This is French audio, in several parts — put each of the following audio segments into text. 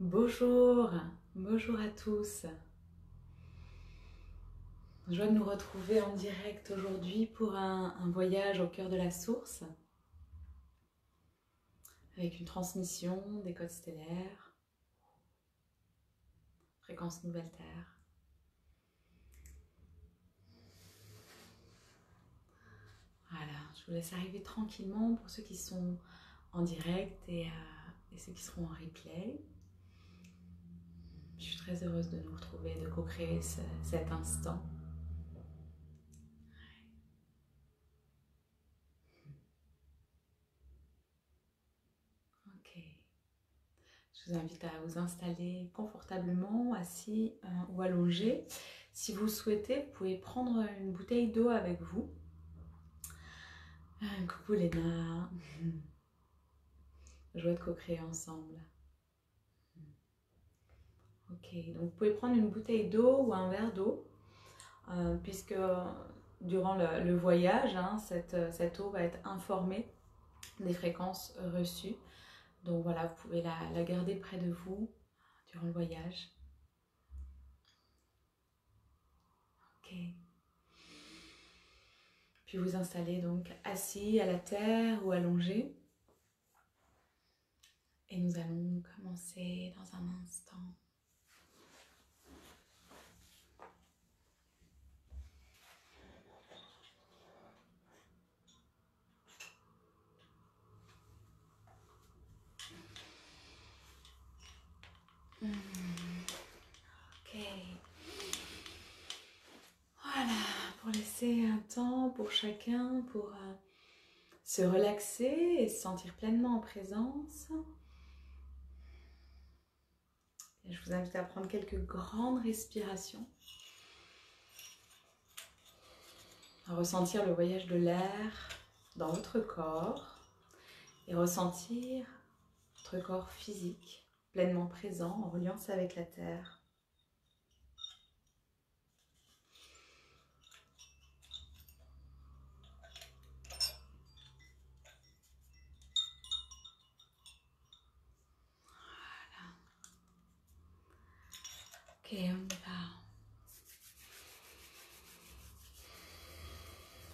Bonjour, bonjour à tous. Joie de nous retrouver en direct aujourd'hui pour un voyage au cœur de la source avec une transmission des codes stellaires, fréquence nouvelle Terre. Voilà, je vous laisse arriver tranquillement pour ceux qui sont en direct et ceux qui seront en replay. Je suis très heureuse de nous retrouver, de co-créer cet instant. Ok. Je vous invite à vous installer confortablement, assis ou allongé. Si vous souhaitez, vous pouvez prendre une bouteille d'eau avec vous. Coucou Léna. Joie de co-créer ensemble. Ok, donc vous pouvez prendre une bouteille d'eau ou un verre d'eau, puisque durant le voyage, cette eau va être informée des fréquences reçues. Donc voilà, vous pouvez la garder près de vous durant le voyage. Ok. Puis vous installez donc assis à la terre ou allongé. Et nous allons commencer dans un instant. Ok. Voilà, pour laisser un temps pour chacun pour se relaxer et se sentir pleinement en présence. Et je vous invite à prendre quelques grandes respirations. À ressentir le voyage de l'air dans votre corps et ressentir votre corps physique pleinement présent en reliance avec la terre. Ok, on y va.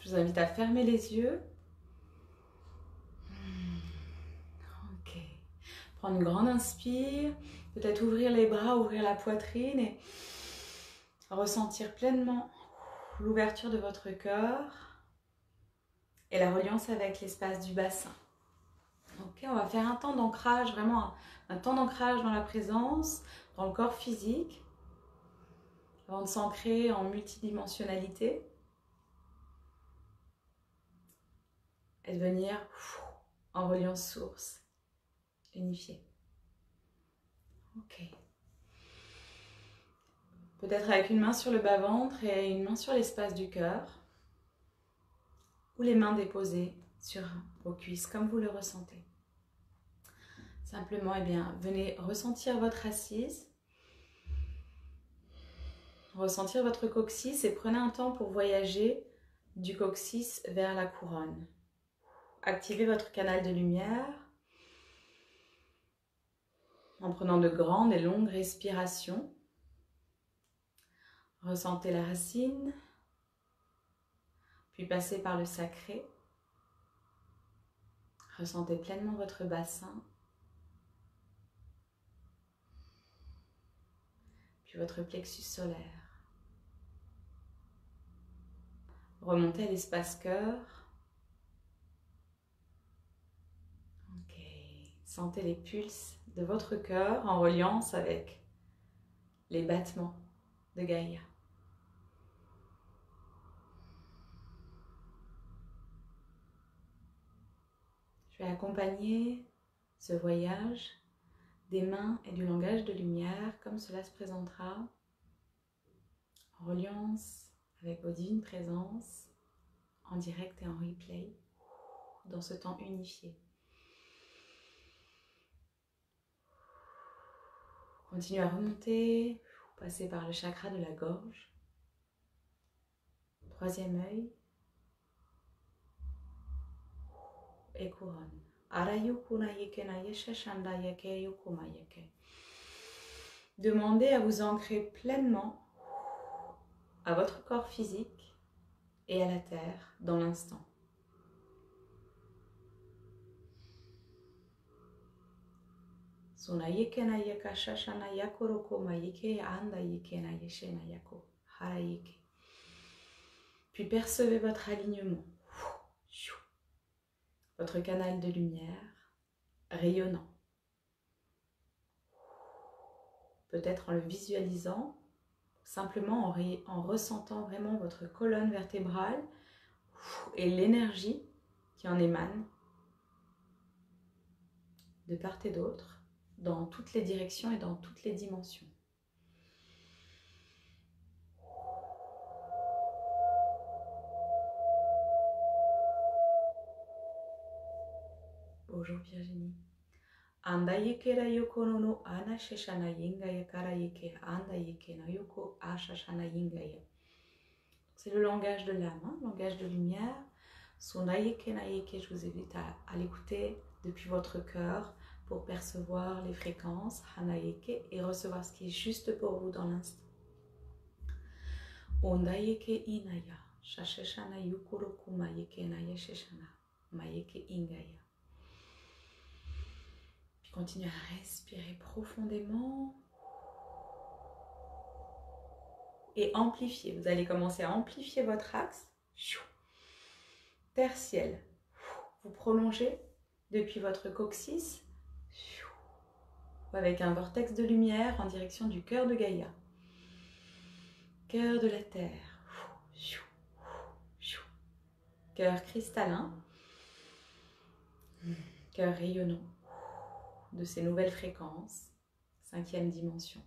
Je vous invite à fermer les yeux. Ok. Prendre une grande inspire. Peut-être ouvrir les bras, ouvrir la poitrine et ressentir pleinement l'ouverture de votre cœur et la reliance avec l'espace du bassin. Ok, on va faire un temps d'ancrage, vraiment un temps d'ancrage dans la présence, dans le corps physique, avant de s'ancrer en multidimensionnalité et de venir en reliance source, unifiée. Ok. Peut-être avec une main sur le bas-ventre et une main sur l'espace du cœur, ou les mains déposées sur vos cuisses, comme vous le ressentez. Simplement, venez ressentir votre assise, ressentir votre coccyx et prenez un temps pour voyager du coccyx vers la couronne. Activez votre canal de lumière en prenant de grandes et longues respirations. Ressentez la racine, puis passez par le sacré. Ressentez pleinement votre bassin, puis votre plexus solaire. Remontez à l'espace cœur. Ok. Sentez les pulses de votre cœur en reliance avec les battements de Gaïa. Je vais accompagner ce voyage des mains et du langage de lumière comme cela se présentera en reliance avec vos divines présences en direct et en replay dans ce temps unifié. Continuez à remonter, passez par le chakra de la gorge, troisième œil et couronne. Arayukuna yeke na yeshe shanda yeke yukuma yeke. Demandez à vous ancrer pleinement à votre corps physique et à la terre dans l'instant. Puis percevez votre alignement, votre canal de lumière rayonnant. Peut-être en le visualisant, simplement en ressentant vraiment votre colonne vertébrale et l'énergie qui en émane de part et d'autre, dans toutes les directions et dans toutes les dimensions. Bonjour Virginie. Andayeke ra yoko no ana sheshana yingaya karayeke andayeke na yoko ashashana yingaya. C'est le langage de l'âme, hein, langage de lumière. Sondayeke na yeke, je vous invite à l'écouter depuis votre cœur pour percevoir les fréquences hanayeke et recevoir ce qui est juste pour vous dans l'instant. Ondayeke inaya shasheshana yukoroku mayeke na yesheshana mayeke ingaya. Continuez à respirer profondément et amplifier. Vous allez commencer à amplifier votre axe. Terre-ciel. Vous prolongez depuis votre coccyx avec un vortex de lumière en direction du cœur de Gaïa. Cœur de la terre. Cœur cristallin. Cœur rayonnant de ces nouvelles fréquences, 5e dimension.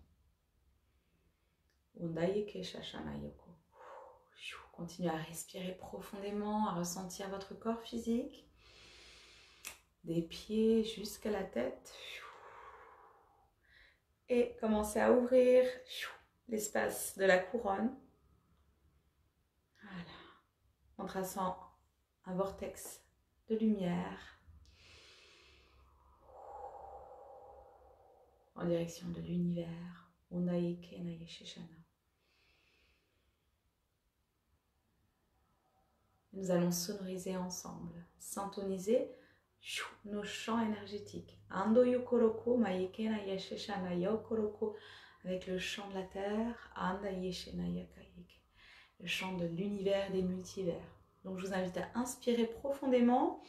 Ondayeke shashana yoko. Continuez à respirer profondément, à ressentir votre corps physique, des pieds jusqu'à la tête. Et commencez à ouvrir l'espace de la couronne. Voilà. En traçant un vortex de lumière en direction de l'univers. Ondayeke na yesheshana. Nous allons sonoriser ensemble, syntoniser nos champs énergétiques. Ando yokoroko mayeke na yesheshana yokoroko avec le chant de la terre. Anda yeshena yakayeke, le chant de l'univers des multivers. Donc je vous invite à inspirer profondément,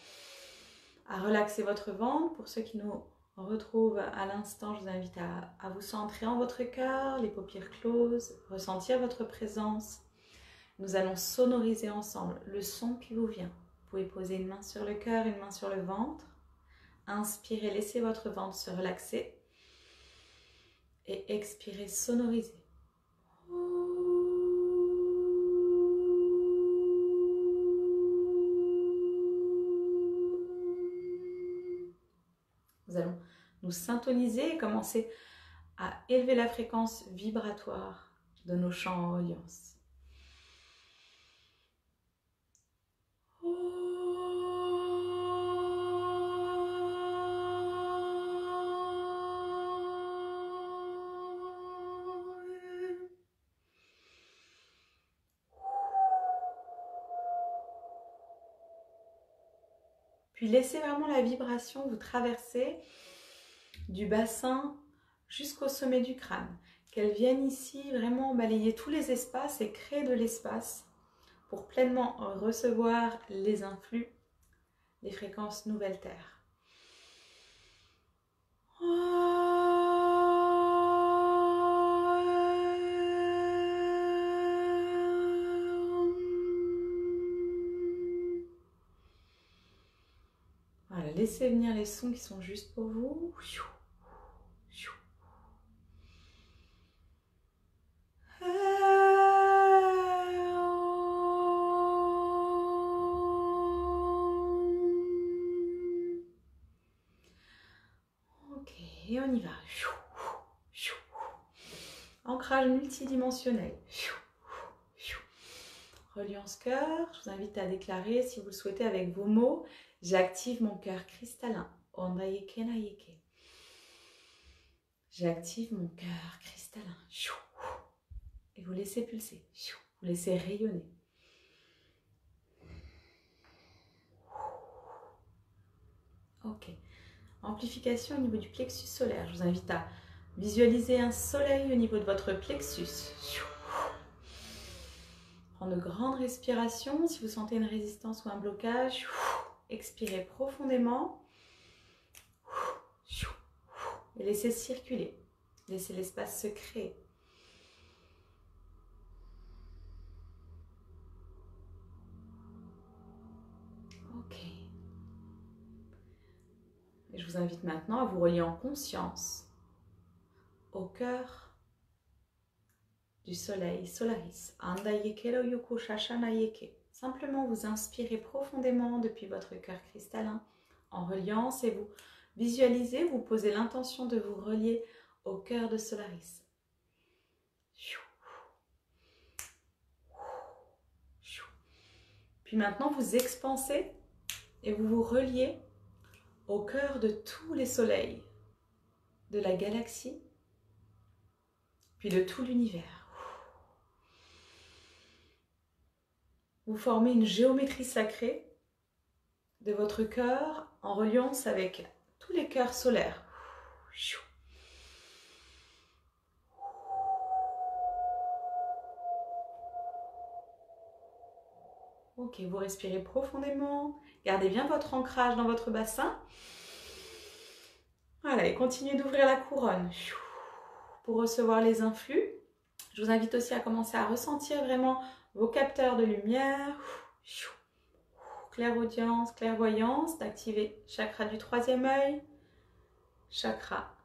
à relaxer votre ventre. Pour ceux qui nous retrouvent à l'instant, je vous invite à vous centrer en votre cœur, les paupières closes, ressentir votre présence. Nous allons sonoriser ensemble le son qui vous vient. Vous pouvez poser une main sur le cœur, une main sur le ventre. Inspirez, laissez votre ventre se relaxer. Et expirez, sonorisez. Nous allons nous syntoniser et commencer à élever la fréquence vibratoire de nos chants en reliance. Puis laissez vraiment la vibration vous traverser du bassin jusqu'au sommet du crâne. Qu'elle vienne ici vraiment balayer tous les espaces et créer de l'espace pour pleinement recevoir les influx, les fréquences nouvelle Terre. Voilà, laissez venir les sons qui sont juste pour vous. Ok, et on y va. Ancrage multidimensionnel. Reliance cœur, je vous invite à déclarer, si vous le souhaitez, avec vos mots. J'active mon cœur cristallin. Ondayeke na yeke. J'active mon cœur cristallin. Et vous laissez pulser. Vous laissez rayonner. Ok. Amplification au niveau du plexus solaire. Je vous invite à visualiser un soleil au niveau de votre plexus. Prendre de grandes respirations. Si vous sentez une résistance ou un blocage, expirez profondément. Et laissez circuler. Laissez l'espace se créer. Ok. Et je vous invite maintenant à vous relier en conscience au cœur du soleil, Solaris. Simplement vous inspirez profondément depuis votre cœur cristallin en reliant et vous visualisez, vous posez l'intention de vous relier au cœur de Solaris. Puis maintenant vous expansez et vous vous reliez au cœur de tous les soleils de la galaxie, puis de tout l'univers. Vous formez une géométrie sacrée de votre cœur en reliance avec tous les cœurs solaires. Ok, vous respirez profondément. Gardez bien votre ancrage dans votre bassin. Voilà, et continuez d'ouvrir la couronne pour recevoir les influx. Je vous invite aussi à commencer à ressentir vraiment vos capteurs de lumière. Clairaudience, clairvoyance, d'activer chakra du troisième œil, chakra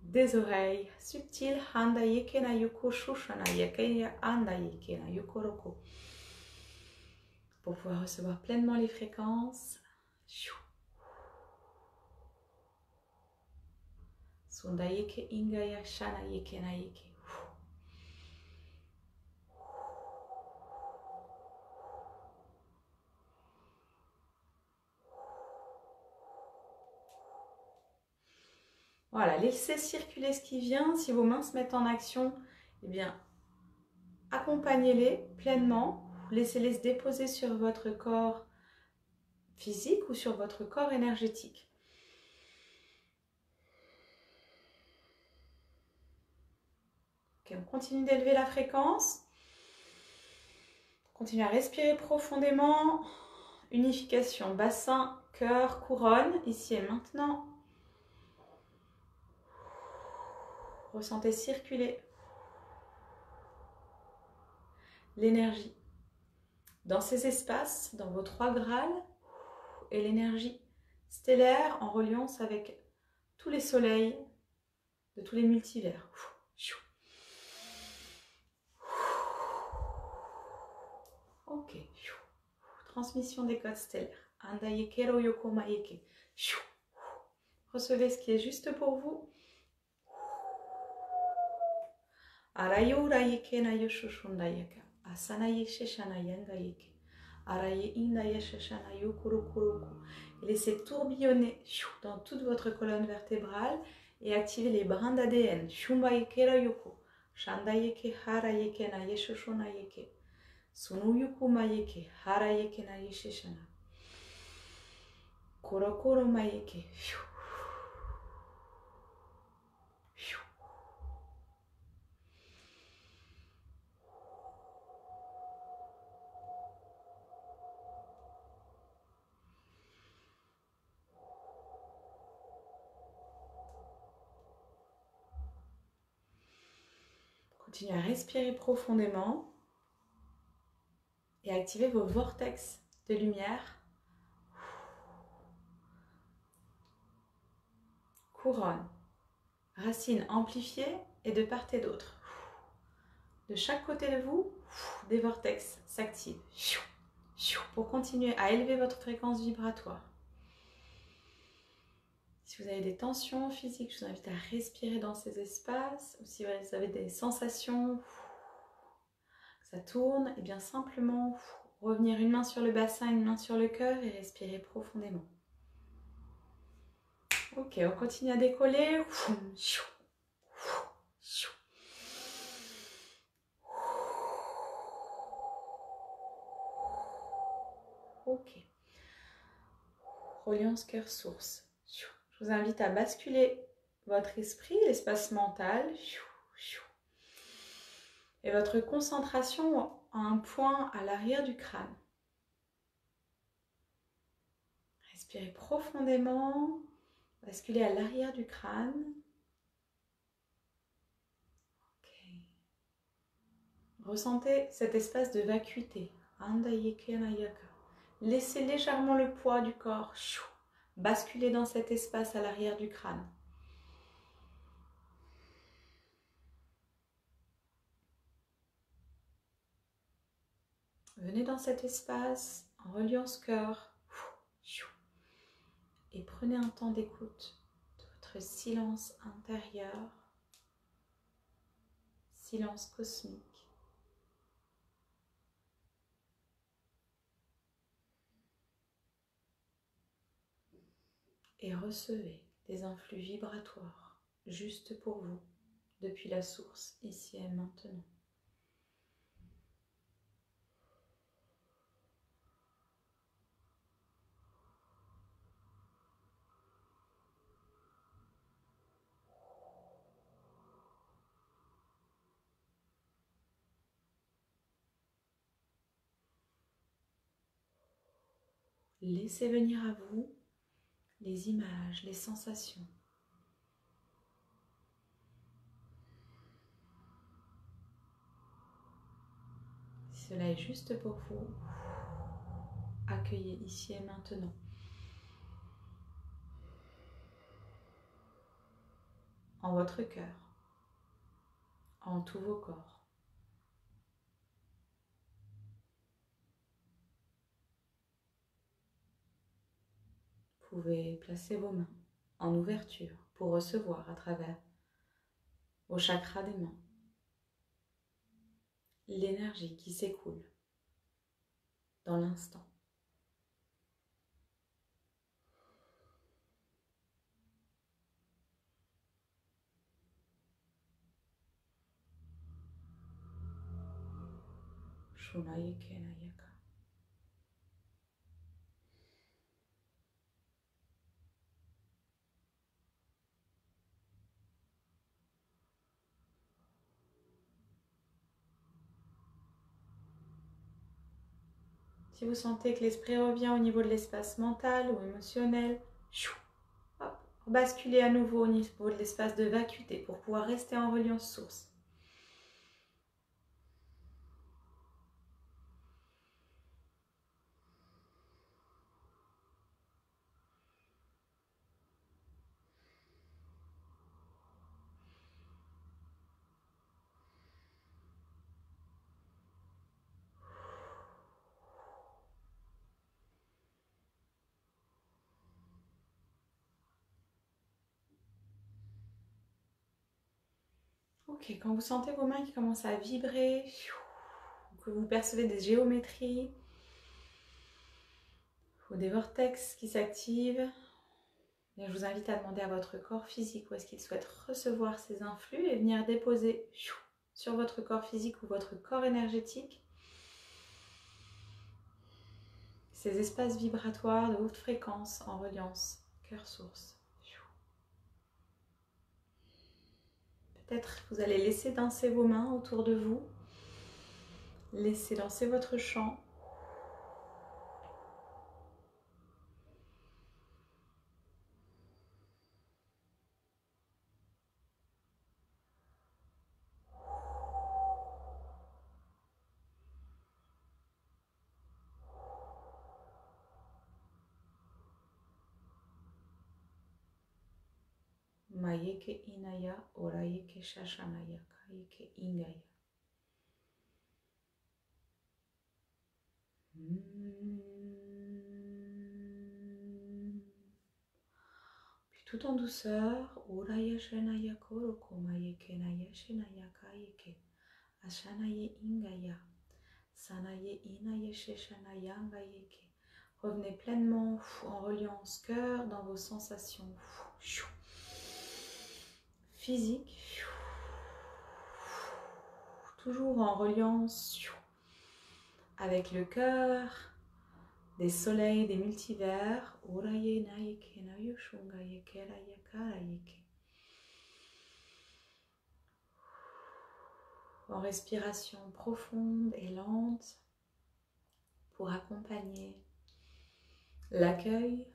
des oreilles subtiles, handayeke na yuko shushanayeke handayeke na yuko roko. Pour pouvoir recevoir pleinement les fréquences. Sundayeke ingaya shanayeke nayeke. Voilà, laissez circuler ce qui vient. Si vos mains se mettent en action, eh bien, accompagnez-les pleinement. Laissez-les se déposer sur votre corps physique ou sur votre corps énergétique. Ok, on continue d'élever la fréquence. Continuez à respirer profondément. Unification, bassin, cœur, couronne, ici et maintenant. Ressentez circuler l'énergie dans ces espaces, dans vos trois grâles, et l'énergie stellaire en reliance avec tous les soleils de tous les multivers. Ok. Transmission des codes stellaires. Andayekero yoko maeke. Recevez ce qui est juste pour vous. Arayo rayeke na yoshoshundayaka. Asanaye sheshana yangayeke. Araye indaye sheshana yokurokuroku. Et laissez tourbillonner dans toute votre colonne vertébrale et activez les brins d'ADN. Shumbayekera yoko. Shandayeke harayeke na yeshoshonayeke. Sunuyuku mayeke harayeke na yesheshana. Korokoro mayeke. Continuez à respirer profondément et activez vos vortex de lumière. Couronne, racines amplifiées et de part et d'autre. De chaque côté de vous, des vortex s'activent pour continuer à élever votre fréquence vibratoire. Si vous avez des tensions physiques, je vous invite à respirer dans ces espaces. Ou si vous avez des sensations, que ça tourne, et bien simplement revenir une main sur le bassin, une main sur le cœur et respirer profondément. Ok, on continue à décoller. Ok. Reliance cœur-source. Je vous invite à basculer votre esprit, l'espace mental, et votre concentration à un point à l'arrière du crâne. Respirez profondément, basculez à l'arrière du crâne. Okay. Ressentez cet espace de vacuité. Laissez légèrement le poids du corps basculer dans cet espace à l'arrière du crâne. Venez dans cet espace en reliance cœur et prenez un temps d'écoute de votre silence intérieur, silence cosmique. Et recevez des influx vibratoires juste pour vous depuis la source ici et maintenant. Laissez venir à vous les images, les sensations. Si cela est juste pour vous, accueillez ici et maintenant. En votre cœur, en tous vos corps. Vous pouvez placer vos mains en ouverture pour recevoir à travers vos chakras des mains l'énergie qui s'écoule dans l'instant. Shunayeke Nayaka. Si vous sentez que l'esprit revient au niveau de l'espace mental ou émotionnel, hop, basculez à nouveau au niveau de l'espace de vacuité pour pouvoir rester en reliance source. Ok, quand vous sentez vos mains qui commencent à vibrer, que vous percevez des géométries ou des vortex qui s'activent, je vous invite à demander à votre corps physique où est-ce qu'il souhaite recevoir ces influx et venir déposer sur votre corps physique ou votre corps énergétique ces espaces vibratoires de haute fréquence en reliance cœur-source. Peut-être vous allez laisser danser vos mains autour de vous, laissez danser votre chant. Mayeke inaya, orayeke shashanaya, kayeke ingaya. Puis tout en douceur, oraya shenaya koroko, mayeke naya shenaya kayeke, ashanaye ingaya, sanaye inaye sheshanaya ngayeke. Revenez pleinement en reliance cœur dans vos sensations. physique, toujours en reliance avec le cœur, des soleils, des multivers. En respiration profonde et lente pour accompagner l'accueil,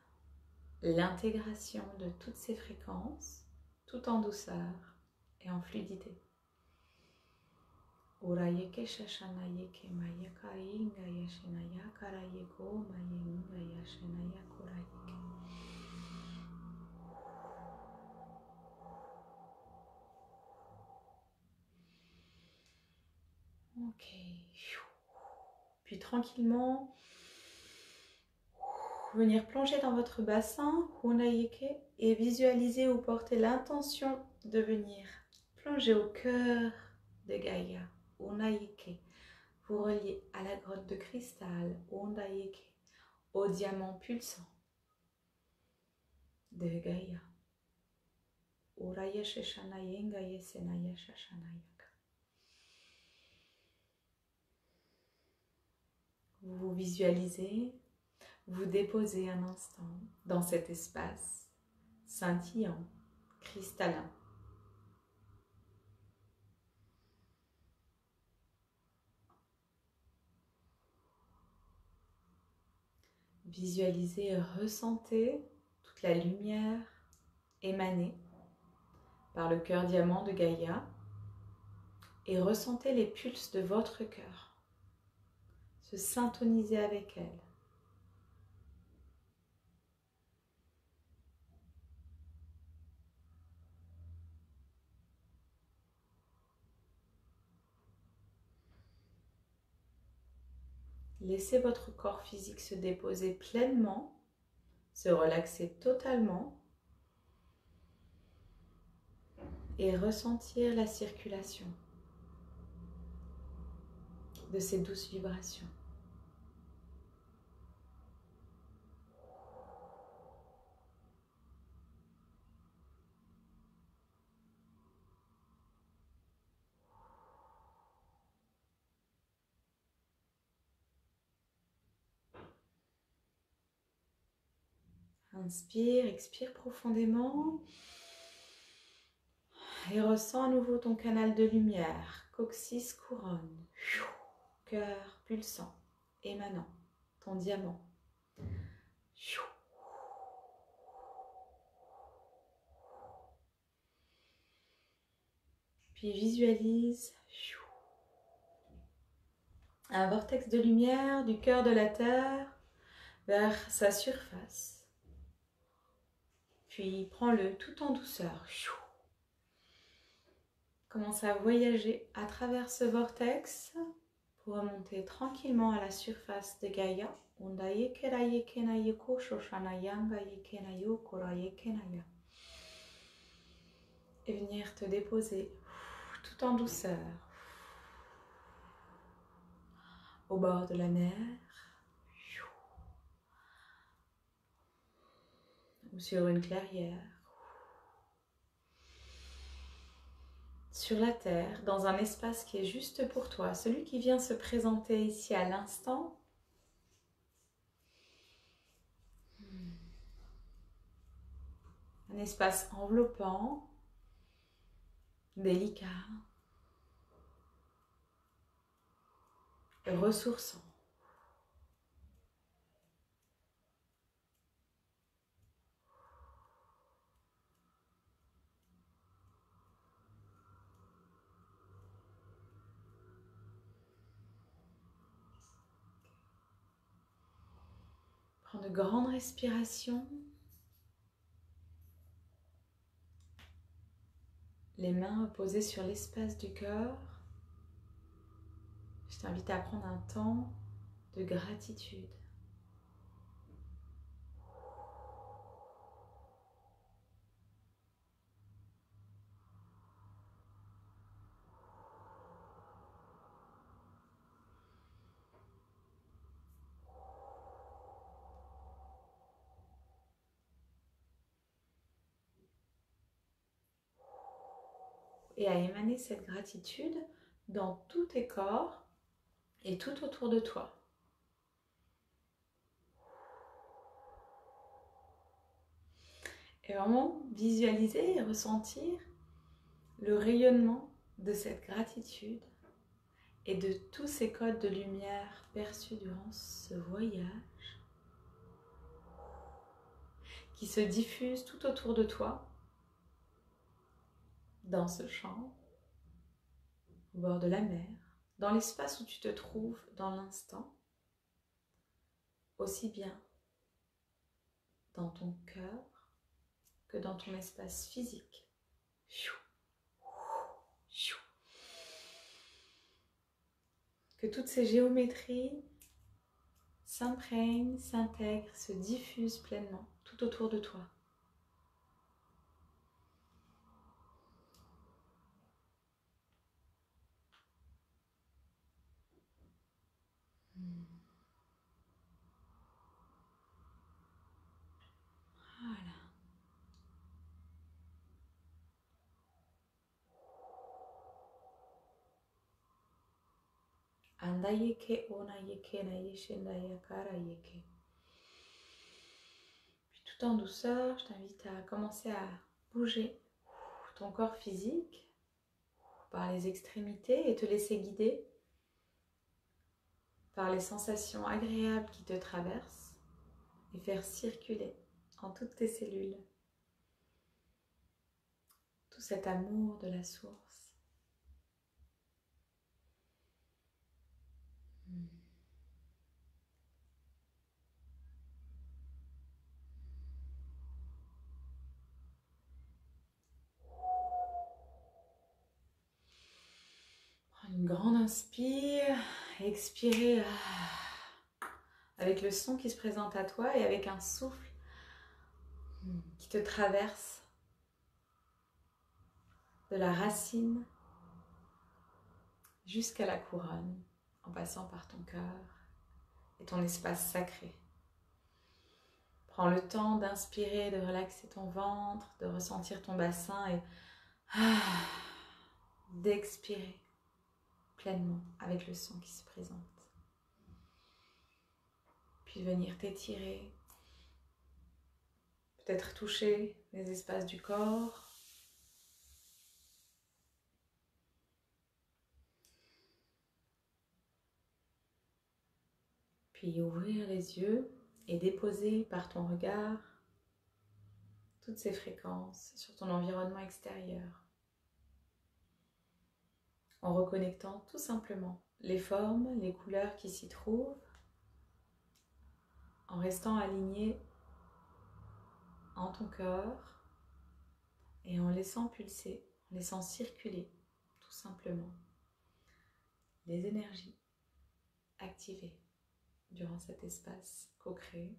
l'intégration de toutes ces fréquences, tout en douceur et en fluidité. Ok. Puis tranquillement, venir plonger dans votre bassin, et visualiser ou porter l'intention de venir plonger au cœur de Gaïa, vous reliez à la grotte de cristal, au diamant pulsant de Gaïa. Vous vous visualisez, vous déposez un instant dans cet espace scintillant, cristallin. Visualisez et ressentez toute la lumière émanée par le cœur diamant de Gaïa et ressentez les pulses de votre cœur, se syntoniser avec elle. Laissez votre corps physique se déposer pleinement, se relaxer totalement et ressentir la circulation de ces douces vibrations. Inspire, expire profondément et ressens à nouveau ton canal de lumière, coccyx, couronne, cœur pulsant, émanant, ton diamant. Puis visualise un vortex de lumière du cœur de la Terre vers sa surface. Puis prends-le tout en douceur. Commence à voyager à travers ce vortex pour remonter tranquillement à la surface de Gaïa. Et venir te déposer tout en douceur au bord de la mer ou sur une clairière, sur la terre, dans un espace qui est juste pour toi, celui qui vient se présenter ici à l'instant. Un espace enveloppant, délicat, ressourçant. Prends de grandes respirations. Les mains posées sur l'espace du cœur. Je t'invite à prendre un temps de gratitude. et à émaner cette gratitude dans tous tes corps et tout autour de toi. Et vraiment visualiser et ressentir le rayonnement de cette gratitude et de tous ces codes de lumière perçus durant ce voyage qui se diffusent tout autour de toi, dans ce champ, au bord de la mer, dans l'espace où tu te trouves dans l'instant, aussi bien dans ton cœur que dans ton espace physique. Que toutes ces géométries s'imprègnent, s'intègrent, se diffusent pleinement tout autour de toi. Voilà. Andayeke, onayeke, nayeshe, ndayakara, yeke. Puis tout en douceur, je t'invite à commencer à bouger ton corps physique par les extrémités et te laisser guider par les sensations agréables qui te traversent et faire circuler en toutes tes cellules tout cet amour de la source. Prends une grande inspire, expirez avec le son qui se présente à toi et avec un souffle qui te traverse de la racine jusqu'à la couronne, en passant par ton cœur et ton espace sacré. Prends le temps d'inspirer, de relaxer ton ventre, de ressentir ton bassin et d'expirer pleinement avec le son qui se présente. Puis venir t'étirer, peut-être toucher les espaces du corps. Puis ouvrir les yeux et déposer par ton regard toutes ces fréquences sur ton environnement extérieur. En reconnectant tout simplement les formes, les couleurs qui s'y trouvent, en restant aligné en ton cœur et en laissant pulser, en laissant circuler tout simplement les énergies activées durant cet espace co-créé.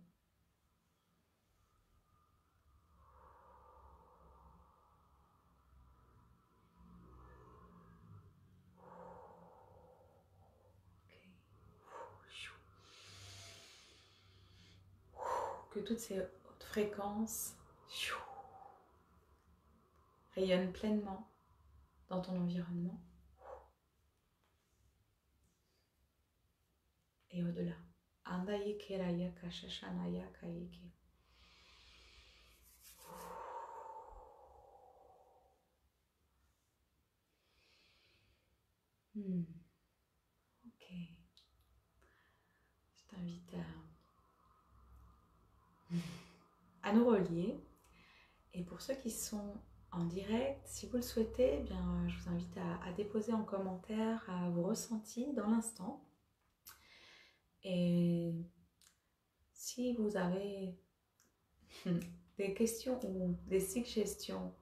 Que toutes ces hautes fréquences rayonnent pleinement dans ton environnement et au-delà. Andayeke rayaka shashanayaka yeke. Ok. Je t'invite à nous relier. Et pour ceux qui sont en direct, si vous le souhaitez, eh bien, je vous invite à déposer en commentaire vos ressentis dans l'instant. Et si vous avez des questions ou des suggestions,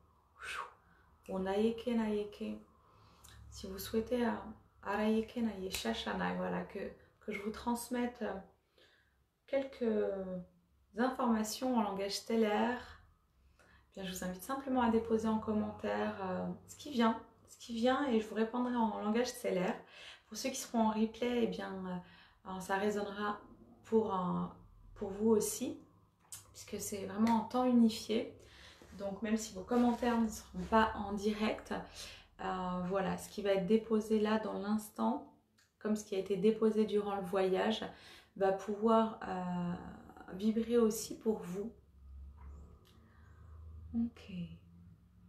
ou nayeke nayeke, si vous souhaitez arayeke naye shashanai, voilà, que je vous transmette quelques informations en langage stellaire, eh bien, je vous invite simplement à déposer en commentaire ce qui vient et je vous répondrai en langage stellaire. Pour ceux qui seront en replay, eh bien, ça résonnera pour vous aussi, puisque c'est vraiment en temps unifié. Donc même si vos commentaires ne seront pas en direct, voilà, ce qui va être déposé là dans l'instant, comme ce qui a été déposé durant le voyage, va pouvoir vibrer aussi pour vous. Ok,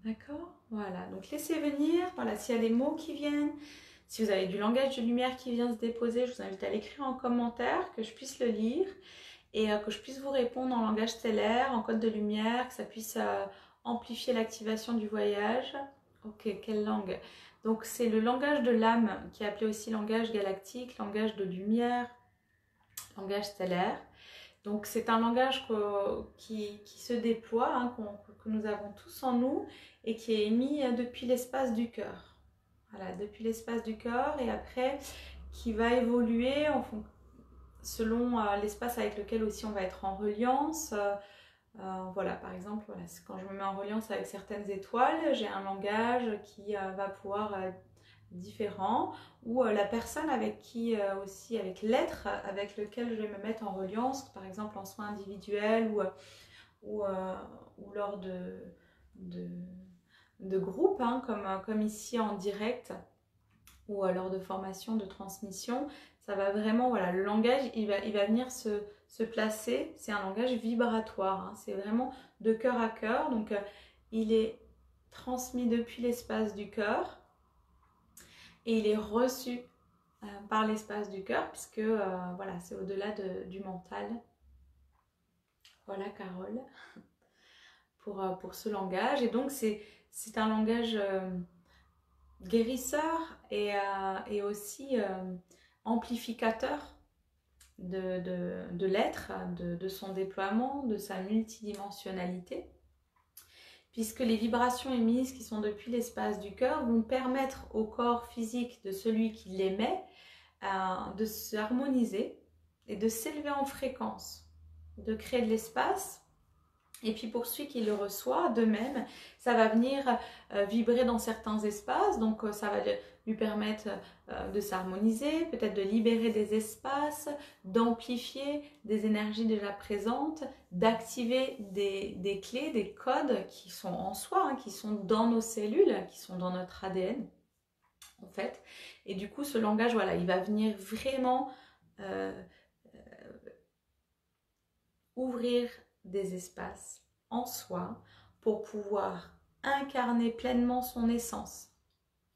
d'accord, voilà, donc laissez venir, voilà, s'il y a des mots qui viennent, si vous avez du langage de lumière qui vient se déposer, je vous invite à l'écrire en commentaire, que je puisse le lire et que je puisse vous répondre en langage stellaire, en code de lumière, que ça puisse amplifier l'activation du voyage. Ok, quelle langue? Donc c'est le langage de l'âme, qui est appelé aussi langage galactique, langage de lumière, langage stellaire. Donc c'est un langage qui se déploie, hein, que nous avons tous en nous et qui est émis depuis l'espace du cœur. Voilà, depuis l'espace du cœur et après qui va évoluer selon l'espace avec lequel aussi on va être en reliance. Voilà, par exemple, voilà, quand je me mets en reliance avec certaines étoiles, j'ai un langage qui va pouvoir être différent, ou la personne avec qui aussi, avec l'être avec lequel je vais me mettre en reliance, par exemple en soins individuels ou lors de groupes, hein, comme ici en direct, ou lors de formation, de transmission. Ça va vraiment, voilà, le langage, il va venir se placer, c'est un langage vibratoire, hein, c'est vraiment de cœur à cœur, donc il est transmis depuis l'espace du cœur et il est reçu par l'espace du cœur, puisque voilà, c'est au-delà du mental. Voilà, Carole, pour ce langage. Et donc c'est un langage guérisseur et aussi amplificateur de l'être, de son déploiement, de sa multidimensionnalité, puisque les vibrations émises qui sont depuis l'espace du cœur vont permettre au corps physique de celui qui l'émet de s'harmoniser et de s'élever en fréquence, de créer de l'espace. Et puis pour celui qui le reçoit, de même, ça va venir vibrer dans certains espaces, donc ça va lui permettre de s'harmoniser, peut-être de libérer des espaces, d'amplifier des énergies déjà présentes, d'activer des clés, des codes qui sont en soi, hein, qui sont dans nos cellules, qui sont dans notre ADN, en fait. Et du coup, ce langage, voilà, il va venir vraiment ouvrir des espaces en soi pour pouvoir incarner pleinement son essence.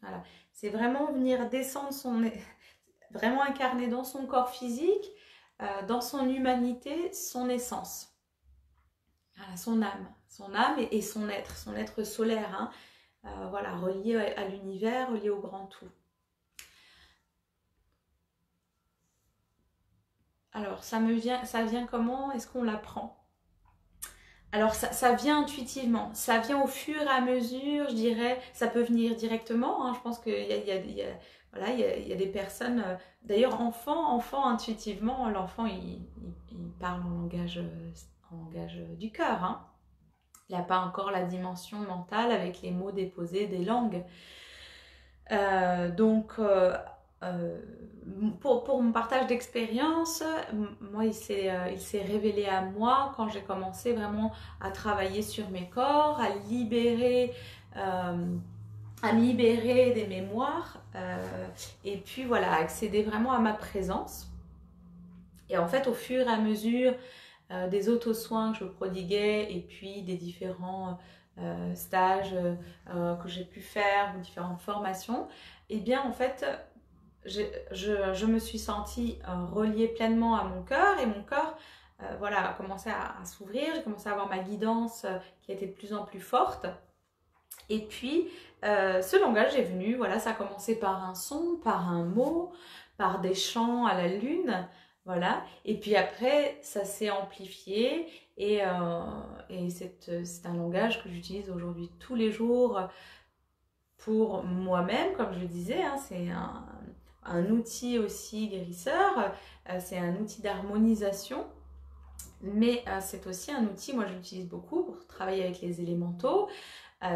Voilà, c'est vraiment venir descendre vraiment incarner dans son corps physique, dans son humanité, son essence. Voilà, son âme et son être solaire, hein, voilà, relié à l'univers, relié au grand tout. Alors, ça vient comment? Est-ce qu'on l'apprend? Alors, ça vient intuitivement, ça vient au fur et à mesure, je dirais, ça peut venir directement, hein, je pense qu'il voilà, il y a des personnes, d'ailleurs, enfant intuitivement, l'enfant, il parle en langage du cœur, hein. Il n'a pas encore la dimension mentale avec les mots déposés des langues. Pour mon partage d'expérience, moi il s'est révélé à moi quand j'ai commencé vraiment à travailler sur mes corps, à me libérer des mémoires et puis voilà, accéder vraiment à ma présence. Et en fait, au fur et à mesure des auto-soins que je prodiguais et puis des différents stages que j'ai pu faire, ou différentes formations, et bien en fait, je me suis sentie reliée pleinement à mon cœur et mon cœur voilà, a commencé à s'ouvrir, j'ai commencé à avoir ma guidance qui a été de plus en plus forte. Et puis, ce langage est venu, voilà, ça a commencé par un son, par un mot, par des chants à la lune, voilà. Et puis après, ça s'est amplifié et c'est un langage que j'utilise aujourd'hui tous les jours pour moi-même, comme je le disais, hein, c'est un outil aussi guérisseur, c'est un outil d'harmonisation, mais c'est aussi un outil, moi je l'utilise beaucoup pour travailler avec les élémentaux,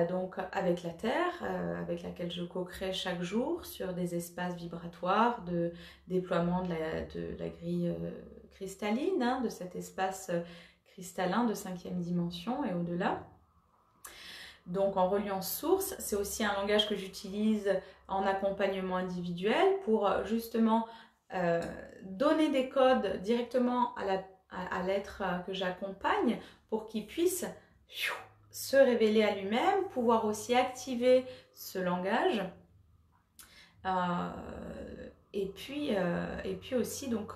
donc avec la Terre, avec laquelle je co-crée chaque jour sur des espaces vibratoires de déploiement de la grille cristalline, hein, de cet espace cristallin de 5e dimension et au-delà. Donc en reliance source, c'est aussi un langage que j'utilise en accompagnement individuel pour justement donner des codes directement à l'être que j'accompagne pour qu'il puisse se révéler à lui-même, pouvoir aussi activer ce langage. Et puis aussi, donc,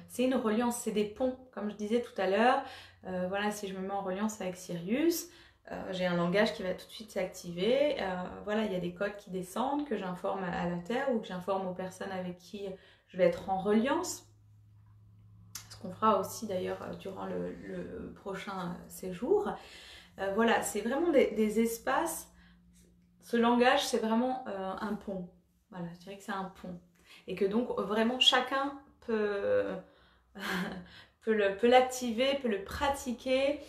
c'est une reliance, c'est des ponts, comme je disais tout à l'heure. Voilà, si je me mets en reliance avec Sirius, j'ai un langage qui va tout de suite s'activer. Voilà, il y a des codes qui descendent, que j'informe à la Terre ou que j'informe aux personnes avec qui je vais être en reliance. Ce qu'on fera aussi d'ailleurs durant le prochain séjour. Voilà, c'est vraiment des espaces. Ce langage, c'est vraiment un pont. Voilà, je dirais que c'est un pont. Et que donc, vraiment, chacun peut l'activer, peut le pratiquer.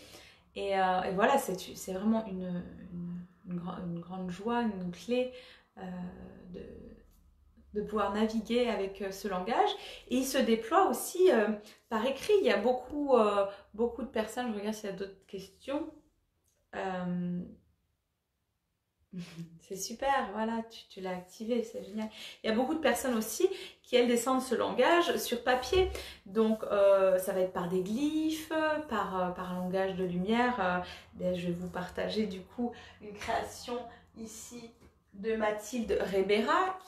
Et voilà, c'est vraiment une grande joie, une clé de pouvoir naviguer avec ce langage. Et il se déploie aussi par écrit. Il y a beaucoup de personnes, je regarde s'il y a d'autres questions. C'est super, voilà, tu l'as activé, c'est génial. Il y a beaucoup de personnes aussi qui, elles, descendent ce langage sur papier. Donc, ça va être par des glyphes, par langage de lumière. Je vais vous partager du coup une création ici de Mathilde Rebera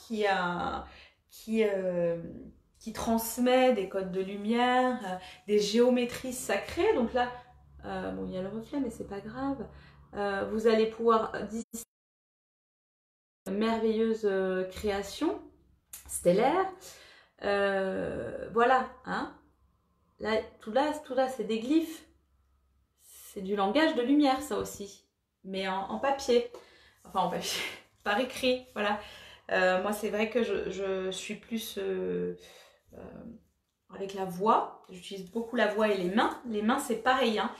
qui transmet des codes de lumière, des géométries sacrées. Donc là, bon, il y a le reflet, mais c'est pas grave. Vous allez pouvoir merveilleuse création stellaire. Voilà, hein. Là, tout là, c'est des glyphes. C'est du langage de lumière, ça aussi. Mais en papier. Enfin, en papier, par écrit, voilà. Moi, c'est vrai que je suis plus avec la voix. J'utilise beaucoup la voix et les mains. Les mains, c'est pareil, hein.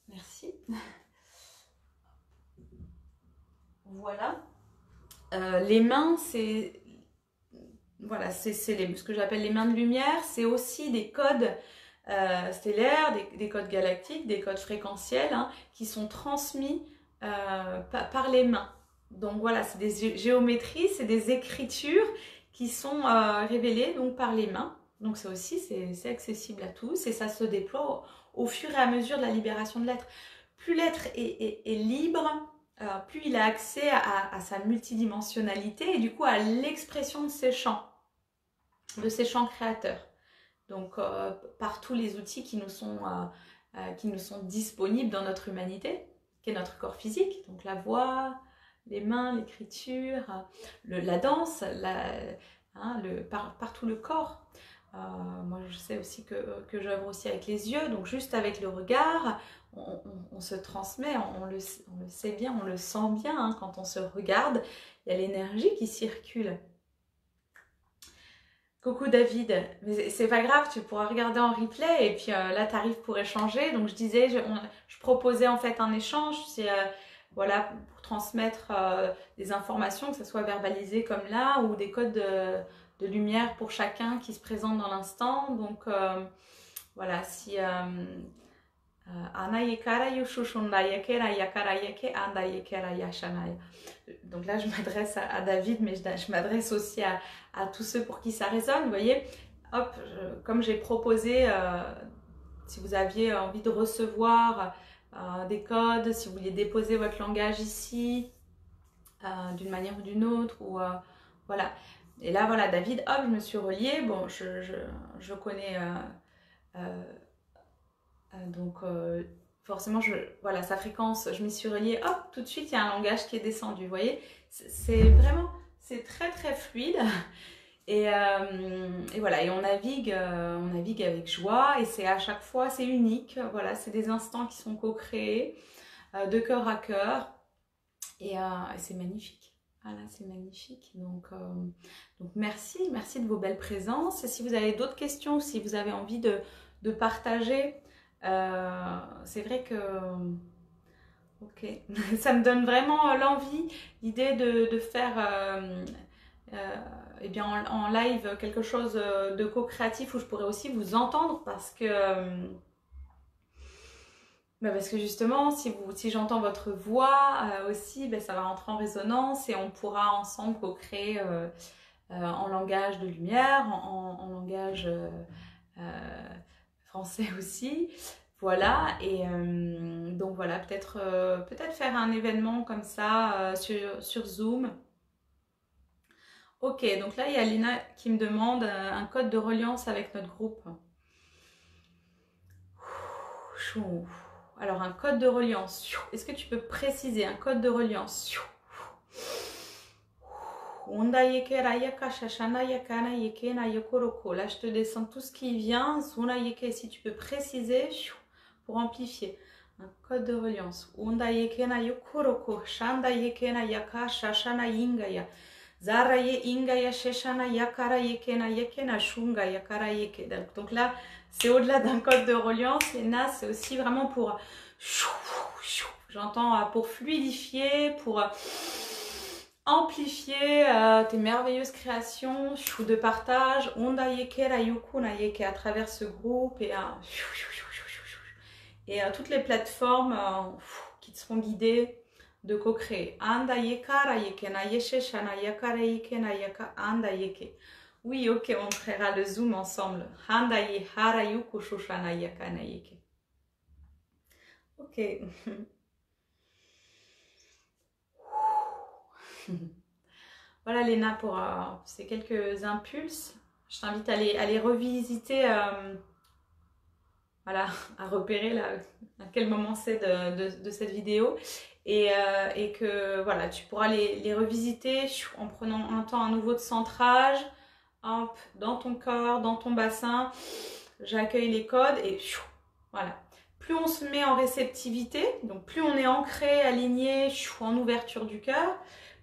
Merci. Voilà. Les mains, c'est voilà, c'est ce que j'appelle les mains de lumière. C'est aussi des codes stellaires, des codes galactiques, des codes fréquentiels hein, qui sont transmis par les mains. Donc voilà, c'est des géométries, c'est des écritures qui sont révélées donc, par les mains. Donc ça aussi, c'est accessible à tous et ça se déploie au fur et à mesure de la libération de l'être. Plus l'être est libre, plus il a accès à sa multidimensionnalité et du coup à l'expression de ses champs créateurs. Donc par tous les outils qui nous sont disponibles dans notre humanité, qui est notre corps physique, donc la voix, les mains, l'écriture, la danse, par tout le corps. Moi je sais aussi que j'œuvre aussi avec les yeux, donc juste avec le regard, on se transmet, on le sait bien, on le sent bien hein, quand on se regarde, il y a l'énergie qui circule. Coucou David, mais c'est pas grave, tu pourras regarder en replay et puis là tu arrives pour échanger. Donc je disais, je proposais en fait un échange, voilà, pour transmettre des informations, que ce soit verbalisé comme là ou des codes de lumière pour chacun qui se présente dans l'instant. Donc voilà, si donc là je m'adresse à David mais je m'adresse aussi à tous ceux pour qui ça résonne, vous voyez. Hop, comme j'ai proposé, si vous aviez envie de recevoir des codes, si vous vouliez déposer votre langage ici d'une manière ou d'une autre, ou voilà. Et là voilà, David, hop, je me suis reliée, bon je connais donc forcément voilà sa fréquence, je m'y suis reliée, hop, tout de suite il y a un langage qui est descendu, vous voyez. C'est vraiment, c'est très très fluide. Et voilà, et on navigue avec joie et c'est à chaque fois, c'est unique, voilà, c'est des instants qui sont co-créés de cœur à cœur et c'est magnifique, voilà, c'est magnifique. Donc merci de vos belles présences et si vous avez d'autres questions ou si vous avez envie de partager, c'est vrai que ok, ça me donne vraiment l'envie, l'idée de faire eh bien en live quelque chose de co-créatif où je pourrais aussi vous entendre parce que Bah parce que justement, si j'entends votre voix aussi, bah ça va rentrer en résonance et on pourra ensemble co-créer en langage de lumière, en langage français aussi. Voilà, et donc voilà, peut-être faire un événement comme ça sur Zoom. Ok, donc là, il y a Lina qui me demande un code de reliance avec notre groupe. Alors, un code de reliance. Est-ce que tu peux préciser un code de reliance? Là, je te descends tout ce qui vient. Si tu peux préciser pour amplifier. Un code de reliance. Donc là, c'est au-delà d'un code de reliance. Les NAS, c'est aussi vraiment pour, j'entends, pour fluidifier, pour amplifier tes merveilleuses créations de partage. À travers ce groupe et toutes les plateformes qui te seront guidées de co-créer. Oui, ok, on créera le Zoom ensemble. Ok. Voilà Léna pour ces quelques impulses. Je t'invite à les revisiter, voilà, à repérer là, à quel moment c'est de cette vidéo. Et que voilà, tu pourras les revisiter en prenant un temps à nouveau de centrage, hop, dans ton corps, dans ton bassin. J'accueille les codes et voilà. Plus on se met en réceptivité, donc plus on est ancré, aligné, en ouverture du cœur,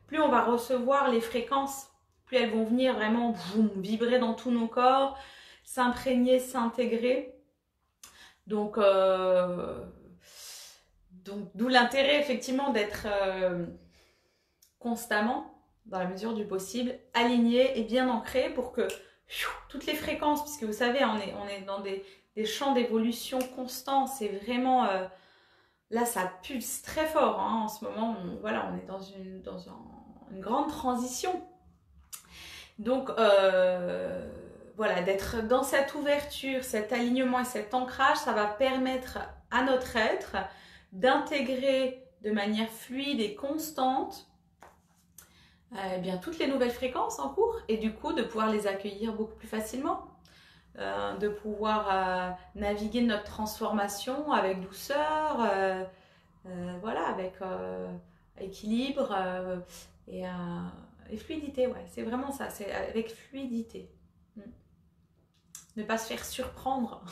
plus on va recevoir les fréquences, plus elles vont venir vraiment vibrer dans tous nos corps, s'imprégner, s'intégrer. Donc d'où l'intérêt effectivement d'être constamment, dans la mesure du possible, aligné et bien ancré pour que toutes les fréquences, puisque vous savez, on est dans des champs d'évolution constants, c'est vraiment... là, ça pulse très fort hein, en ce moment. Voilà, on est dans une grande transition. Donc, voilà, d'être dans cette ouverture, cet alignement et cet ancrage, ça va permettre à notre être d'intégrer de manière fluide et constante eh bien, toutes les nouvelles fréquences en cours et du coup de pouvoir les accueillir beaucoup plus facilement. De pouvoir naviguer notre transformation avec douceur, voilà, avec équilibre et fluidité, ouais, c'est vraiment ça, c'est avec fluidité. Ne pas se faire surprendre.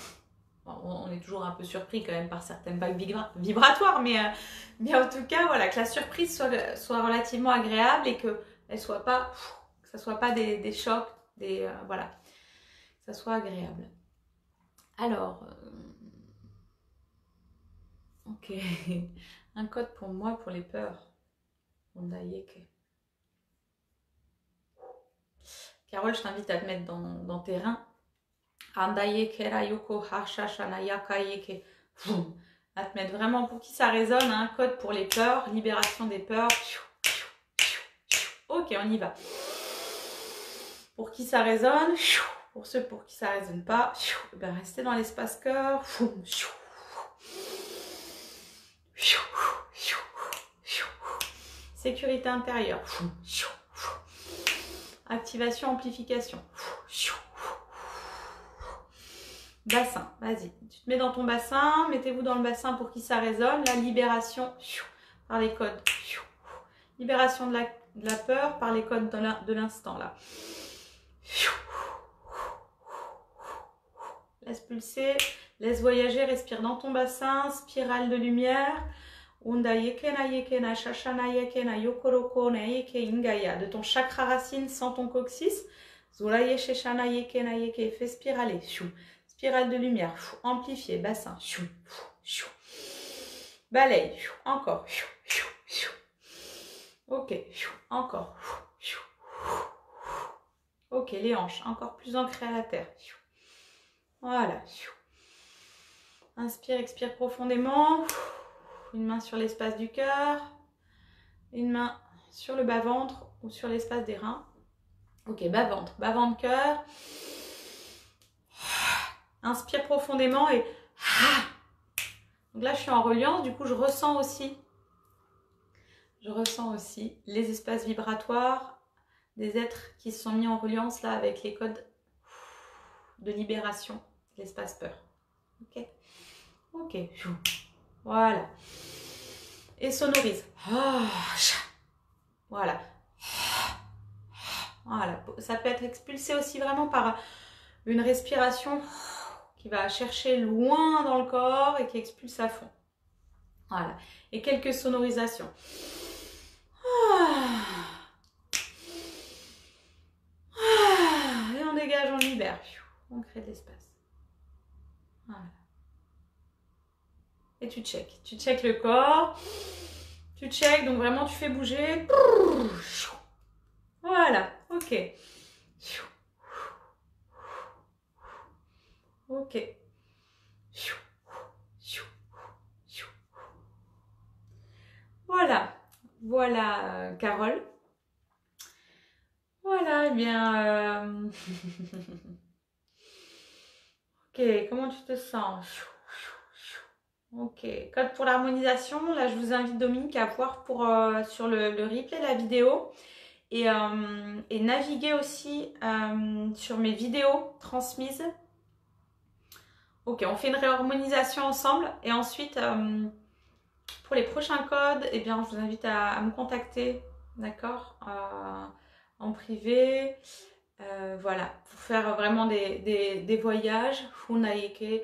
Bon, on est toujours un peu surpris quand même par certaines vagues vibratoires, mais en tout cas, voilà, que la surprise soit relativement agréable et que ça soit pas des chocs, voilà, que ça soit agréable. Alors, ok, un code pour moi pour les peurs. Carole, je t'invite à te mettre dans tes reins. À te mettre vraiment pour qui ça résonne, un code pour les peurs, libération des peurs. Ok, on y va. Pour qui ça résonne, pour ceux pour qui ça résonne pas, ben restez dans l'espace cœur. Sécurité intérieure. Activation, amplification. Bassin, vas-y. Tu te mets dans ton bassin, mettez-vous dans le bassin pour qui ça résonne. La libération par les codes. Libération de la peur par les codes de l'instant là. Laisse pulser, laisse voyager, respire dans ton bassin, spirale de lumière. De ton chakra racine sans ton coccyx. Fais spiraler. Spirale de lumière, amplifié, bassin. Balaye, encore. Ok, encore. Ok, les hanches, encore plus ancrées à la terre. Voilà. Inspire, expire profondément. Une main sur l'espace du cœur. Une main sur le bas-ventre ou sur l'espace des reins. Ok, bas-ventre, cœur. Inspire profondément et... Donc là, je suis en reliance, du coup, je ressens aussi les espaces vibratoires des êtres qui se sont mis en reliance là avec les codes de libération, l'espace peur. Ok, ok, voilà. Et sonorise. Voilà. Voilà. Ça peut être expulsé aussi vraiment par une respiration qui va chercher loin dans le corps et qui expulse à fond. Voilà. Et quelques sonorisations. Et on dégage, on libère. On crée de l'espace. Voilà. Et tu check le corps. Tu check, donc vraiment tu fais bouger. Voilà, ok. Ok. Voilà, voilà Carole. Voilà, eh bien... Ok, comment tu te sens? Ok, code pour l'harmonisation. Là, je vous invite Dominique à voir sur le replay la vidéo et naviguer aussi sur mes vidéos transmises. Ok, on fait une réharmonisation ensemble et ensuite, pour les prochains codes, eh bien, je vous invite à me contacter, d'accord, en privé. Voilà, pour faire vraiment des voyages, Funayeke,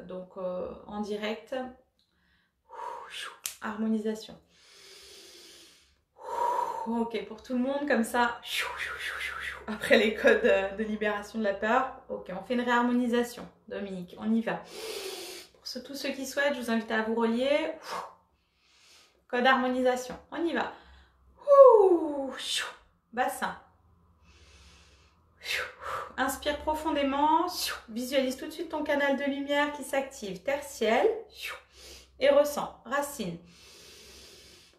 donc en direct, harmonisation. Ok, pour tout le monde, comme ça, après les codes de libération de la peur, ok, on fait une réharmonisation, Dominique, on y va. Pour tous ceux qui souhaitent, je vous invite à vous relier. Code harmonisation, on y va. Bassin. Inspire profondément, visualise tout de suite ton canal de lumière qui s'active, terre-ciel, et ressens, racine.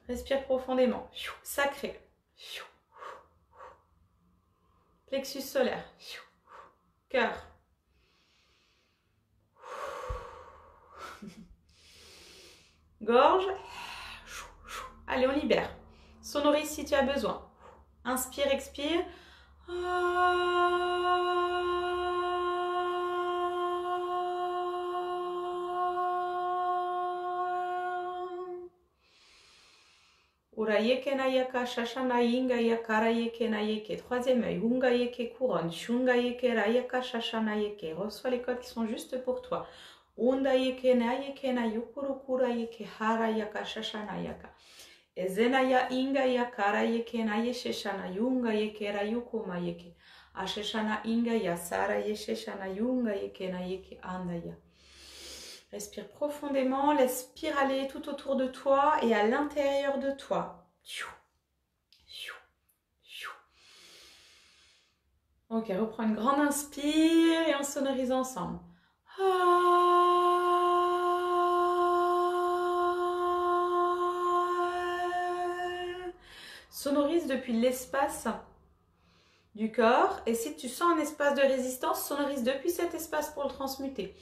Respire profondément, sacré, plexus solaire, cœur, gorge. Allez, on libère. Sonorise si tu as besoin. Inspire, expire. Urayeke nayaka, shashana yinga yakara yeke nayeke. Troisième œil. Hunga yeke couronne. Shunga yeke rayaka, shashana yeke. Reçois les codes qui sont justes pour toi. Unda yeke nayeke na yukurukura yeke hara yaka, shashana yaka. Ezenaya inga yakara yeke na yesheshana yunga yeke rayukuma yeke. Asheshana inga yasara yesheshana yunga yeke na yeke andaya. Respire profondément, laisse spiraler tout autour de toi et à l'intérieur de toi. Ok, reprends une grande inspire et on sonorise ensemble. Sonorise depuis l'espace du corps et si tu sens un espace de résistance, sonorise depuis cet espace pour le transmuter.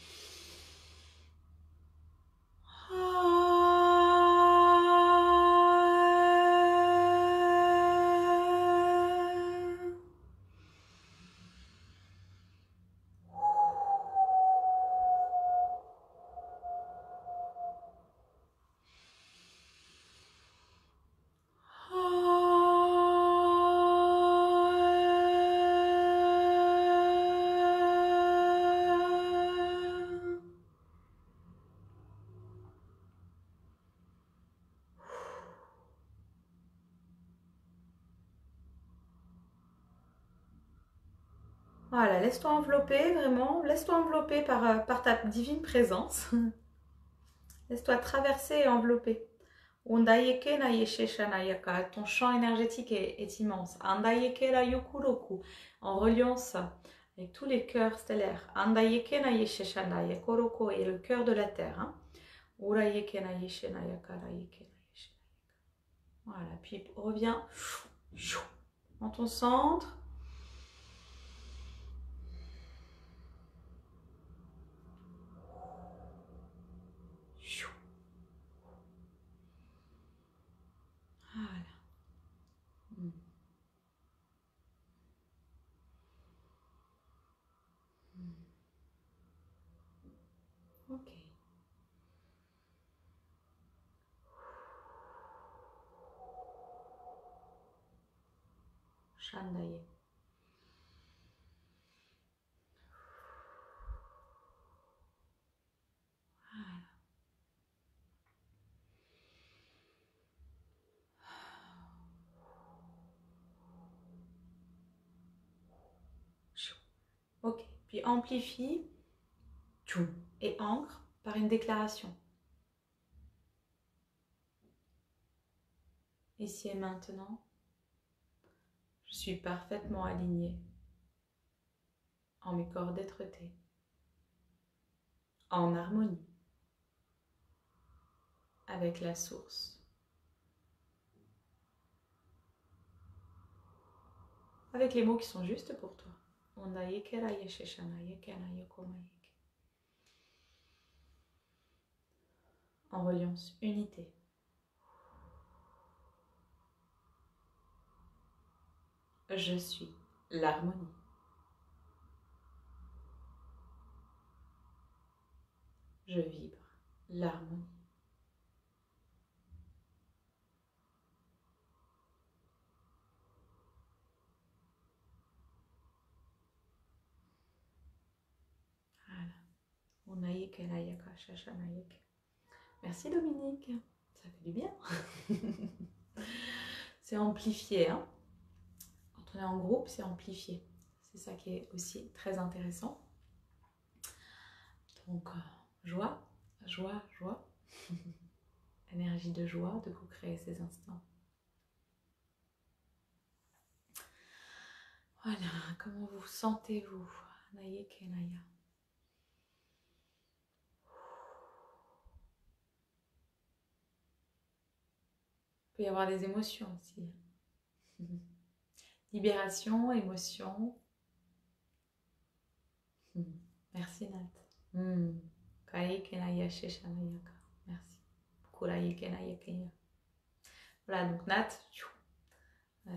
Voilà, laisse-toi envelopper, vraiment. Laisse-toi envelopper par ta divine présence. Laisse-toi traverser et envelopper. Undayeke na yesheshanayaka. Ton champ énergétique est immense. Andayeke la yukuroku. En reliance avec tous les cœurs stellaires. Andayeke na yeshe shanaya koroko et le cœur de la terre. Hein. Urayeke na yeshe naya karayeke na yeshe. Voilà, puis reviens dans ton centre. Voilà. Ok. Shandaye. Voilà. Ok. Puis amplifie et ancre par une déclaration. Ici et maintenant, je suis parfaitement alignée en mes corps d'être-té, en harmonie avec la source, avec les mots qui sont justes pour toi. En reliance, unité. Je suis l'harmonie. Je vibre l'harmonie. Voilà. Merci Dominique. Ça fait du bien. C'est amplifié. Hein. Quand on est en groupe, c'est amplifié. C'est ça qui est aussi très intéressant. Donc, joie, joie, joie. Énergie de joie de co-créer ces instants. Voilà, comment vous sentez-vous? Nayeke Naya. Il peut y avoir des émotions aussi. Libération, émotion. Merci Nat. Kayeke Naya Sheshanayaka. Merci. Kurayeke Nayake. Voilà, donc Nat,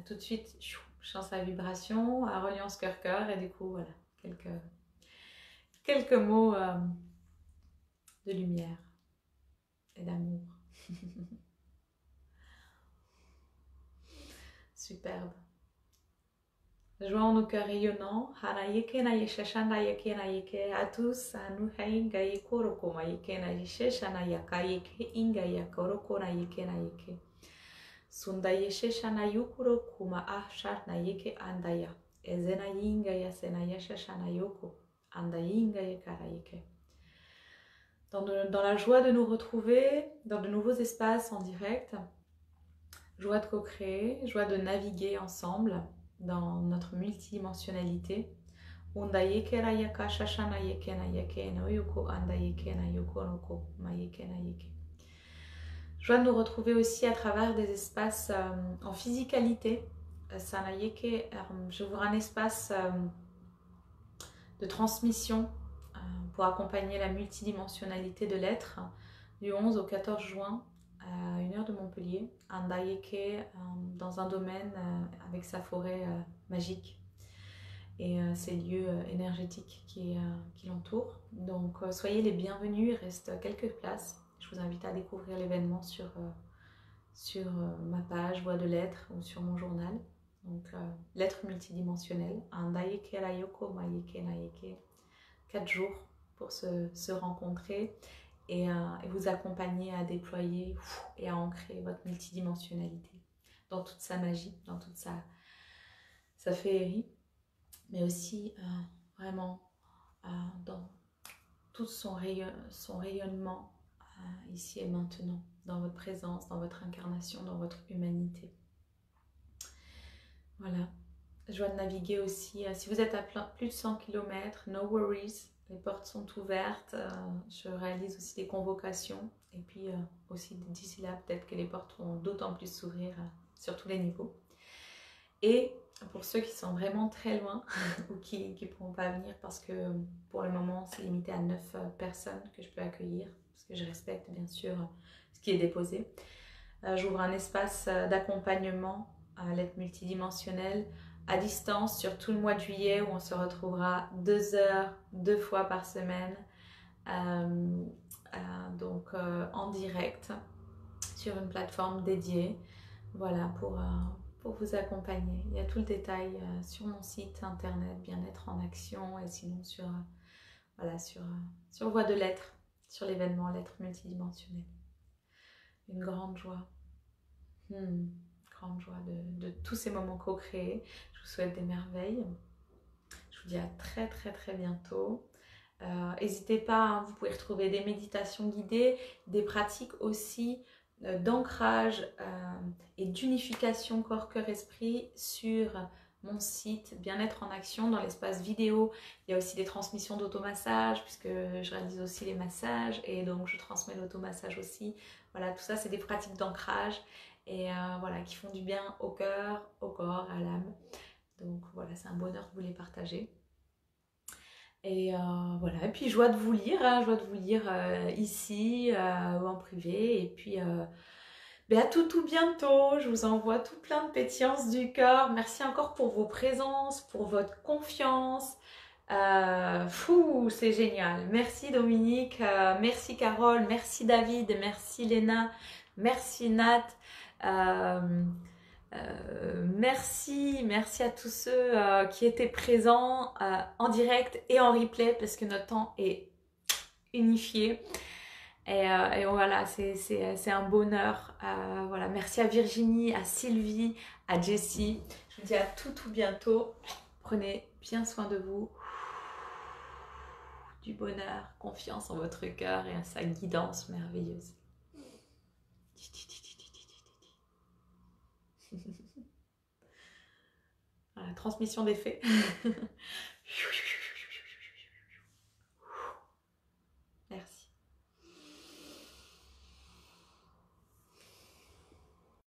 tout de suite, je sens sa vibration, à reliance cœur-cœur, et du coup, voilà, quelques mots de lumière et d'amour. Superbe. Joie en nos cœurs rayonnants. Hanayeke na yeshashana yeke na yeke à tous. Anu hainga yekoroko ma yeke na yeshashana yaka yeke inga yakoroko na yeke na yeke. Sunda yeshashana yukuro kuma ahsha na yeke andaya. Ezena yinga yasena yeshashana yoko. Andayinga yekara yeke. Dans la joie de nous retrouver dans de nouveaux espaces en direct. Joie de co-créer, joie de naviguer ensemble dans notre multidimensionnalité. Joie de nous retrouver aussi à travers des espaces en physicalité. J'ouvre un espace de transmission pour accompagner la multidimensionnalité de l'être du 11 au 14 juin à 1h de Montpellier, Andayeke, dans un domaine avec sa forêt magique et ses lieux énergétiques qui l'entourent. Donc soyez les bienvenus, il reste quelques places. Je vous invite à découvrir l'événement sur ma page Voix de l'être ou sur mon journal. Donc l'être multidimensionnel, Andayeke Rayoko Mayeke Nayeke, 4 jours pour se rencontrer. Et vous accompagner à déployer et à ancrer votre multidimensionnalité dans toute sa magie, dans toute sa féerie, mais aussi vraiment dans tout son rayonnement ici et maintenant, dans votre présence, dans votre incarnation, dans votre humanité. Voilà. joie de naviguer aussi. Si vous êtes à plus de 100 km, no worries, les portes sont ouvertes. Je réalise aussi des convocations. Et puis aussi d'ici là, peut-être que les portes vont d'autant plus s'ouvrir sur tous les niveaux. Et pour ceux qui sont vraiment très loin ou qui ne pourront pas venir parce que pour le moment c'est limité à 9 personnes que je peux accueillir, parce que je respecte bien sûr ce qui est déposé. J'ouvre un espace d'accompagnement à l'aide multidimensionnelle à distance sur tout le mois de juillet où on se retrouvera 2 heures, 2 fois par semaine, donc en direct sur une plateforme dédiée, voilà, pour vous accompagner. Il y a tout le détail sur mon site internet Bien-être en Action et sinon sur, voilà, sur Voix de l'être, sur l'événement L'être multidimensionnel. Une grande joie. Grande joie de tous ces moments co-créés. Je vous souhaite des merveilles. Je vous dis à très très très bientôt. N'hésitez pas, hein, vous pouvez retrouver des méditations guidées, des pratiques aussi d'ancrage et d'unification corps, cœur, esprit sur mon site Bien-être en Action. Dans l'espace vidéo, il y a aussi des transmissions d'automassage puisque je réalise aussi les massages et donc je transmets l'automassage aussi. Voilà, tout ça c'est des pratiques d'ancrage et voilà, qui font du bien au cœur, au corps, à l'âme. Donc voilà, c'est un bonheur de vous les partager. Et voilà, et puis joie de vous lire, hein, joie de vous lire ici ou en privé. Et puis à tout bientôt, je vous envoie tout plein de pétillance du cœur. Merci encore pour vos présences, pour votre confiance. C'est génial. Merci Dominique, merci Carole, merci David, merci Léna, merci Nat. Merci à tous ceux qui étaient présents en direct et en replay parce que notre temps est unifié et voilà, c'est un bonheur. Voilà, merci à Virginie, à Sylvie, à Jessie. Je vous dis à tout bientôt. Prenez bien soin de vous. Du bonheur, confiance en votre cœur et en sa guidance merveilleuse. Voilà, transmission d'effets.